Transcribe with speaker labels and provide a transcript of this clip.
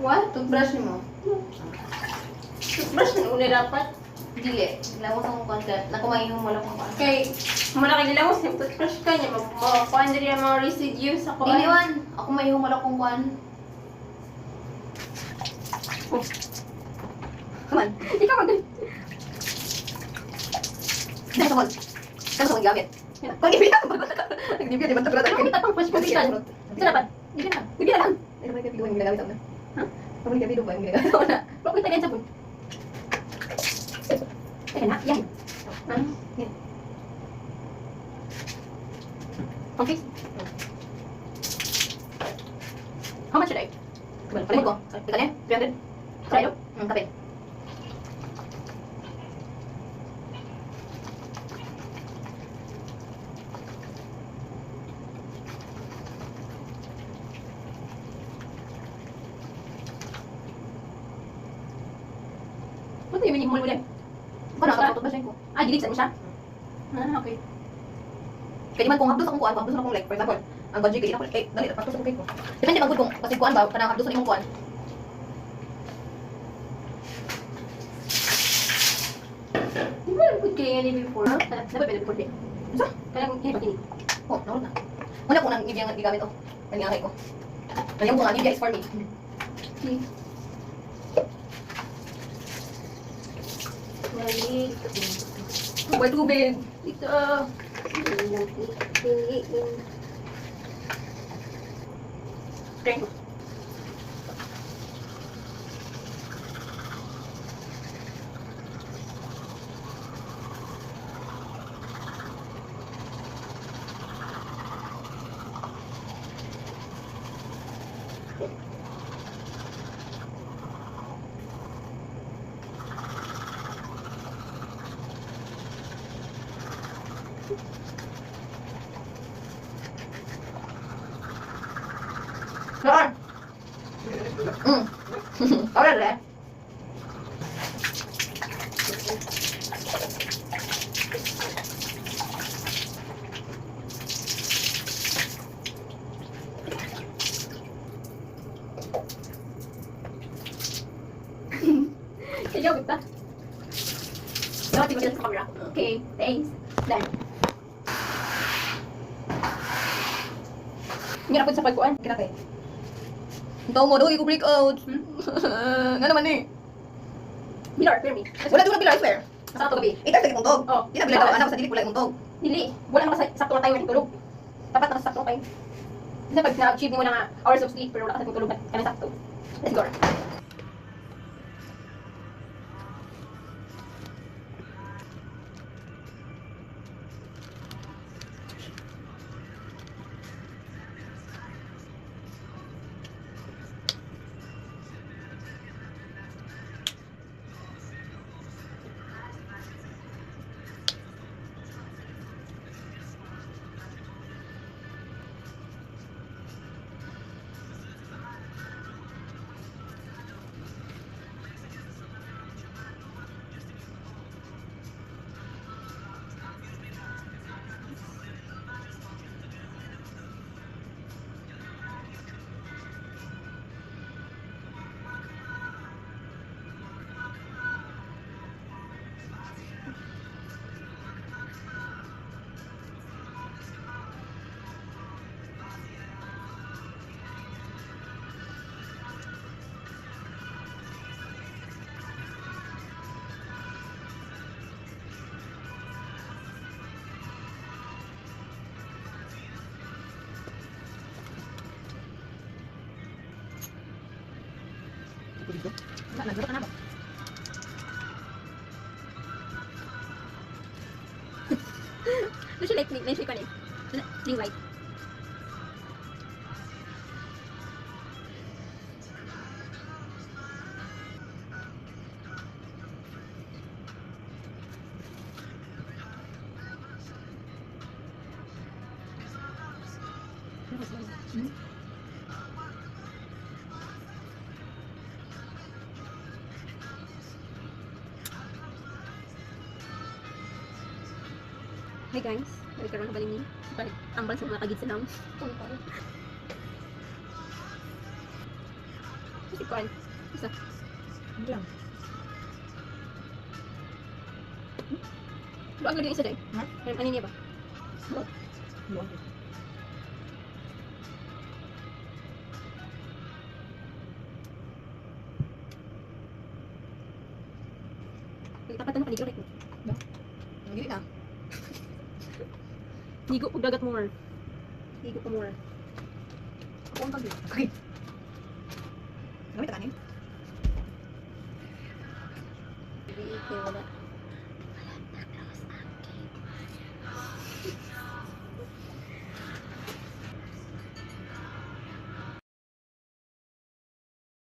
Speaker 1: What? Toothbrush mo?
Speaker 2: Toothbrush na uli dapat.
Speaker 1: Dili. Lamos ang content. Nakumain mo wala kong content.
Speaker 2: Kay, malaki nila mo sa toothbrush ka niya. Makuhaan din yung mga residues sa kuhaan.
Speaker 1: Dili man. Ako may wala kong kuan.
Speaker 2: Come on. Ikaw mag-
Speaker 1: Dahil sa wall. Kano sa mga gamit?
Speaker 2: Kung ibigay ako.
Speaker 1: Nag-dibya, di ba? Tabrata.
Speaker 2: Ako tapang fresh condition. Ito dapat. Ibigay na. Ibigay na lang.
Speaker 1: Ito ba yung kapido yung ginagamit ako na?
Speaker 2: Ha?
Speaker 1: Ito ba yung kapido ba yung ginagamit ako na?
Speaker 2: Bakit tayo sa pun? Teka na. Yan. Yan. Okay. How much should I?
Speaker 1: Well, palimod ko. Teka na 300.
Speaker 2: Sa'yo?
Speaker 1: Kape.
Speaker 2: Ba't yung minimum mo ulit?
Speaker 1: Ako na, kapatid ko.
Speaker 2: Ah, delete mo siya? Ah, okay.
Speaker 1: Kaya man kung hapdos akong kuan, hapdos akong like, for example, ang budget kaya ako, dali, hapdos akong cake ko. Depende man kung kasi kuan ba, kanang hapdos imong kuan.
Speaker 2: Di ba nagpud kayo nga ni before? Dapat pwede nagpud eh.
Speaker 1: Isa?
Speaker 2: Kailangan kayo pakinig.
Speaker 1: Oh, naroon na. Una ko nang ibiyang gigamit ko. Kaniyang ko. Kaniyang ko nga, ibiyang is for me.
Speaker 2: Okay. Balik.
Speaker 1: May tubig.
Speaker 2: Dito. Drink.
Speaker 1: Saan? Alright, eh.
Speaker 2: Kaya kita. Dapat di ba sa camera? Okay, thanks. Done. Nga na po sa pagkuhan.
Speaker 1: Kinakay. Ito mo, doon ko break out. Nga naman eh.
Speaker 2: Milor, hear me.
Speaker 1: Wala doon na bilang, I swear.
Speaker 2: Masama to gabi.
Speaker 1: Ito sa mong tog.
Speaker 2: Oh.
Speaker 1: Di na bilang daw, anak sa dili, wala imong tog.
Speaker 2: Dili. Wala nakasakto na tayo ng tulog. Dapat nakasakto na tayo. Kasi pag na-achieve mo na nga hours of sleep pero wala ka sa tulog ka na sakto. Let's go.
Speaker 1: Nagluto ka na ba?
Speaker 2: Doon siya like, na-shake ko na eh. Ring light. Hi guys, balik karon ka balik ni. Balik ambal sa mga kagid sa lang. Kuan. Isa.
Speaker 1: Hindi lang.
Speaker 2: Luag lagi isa dai.
Speaker 1: Ha?
Speaker 2: Ano niya ba?
Speaker 1: Luwag.
Speaker 2: Tapat na kanigro.
Speaker 1: Hindi ka.
Speaker 2: Higo pag dagat more. Higo pa more.
Speaker 1: Ako ang pag-ibig. Okay. Gamit ka kanin?
Speaker 2: Hindi, wala.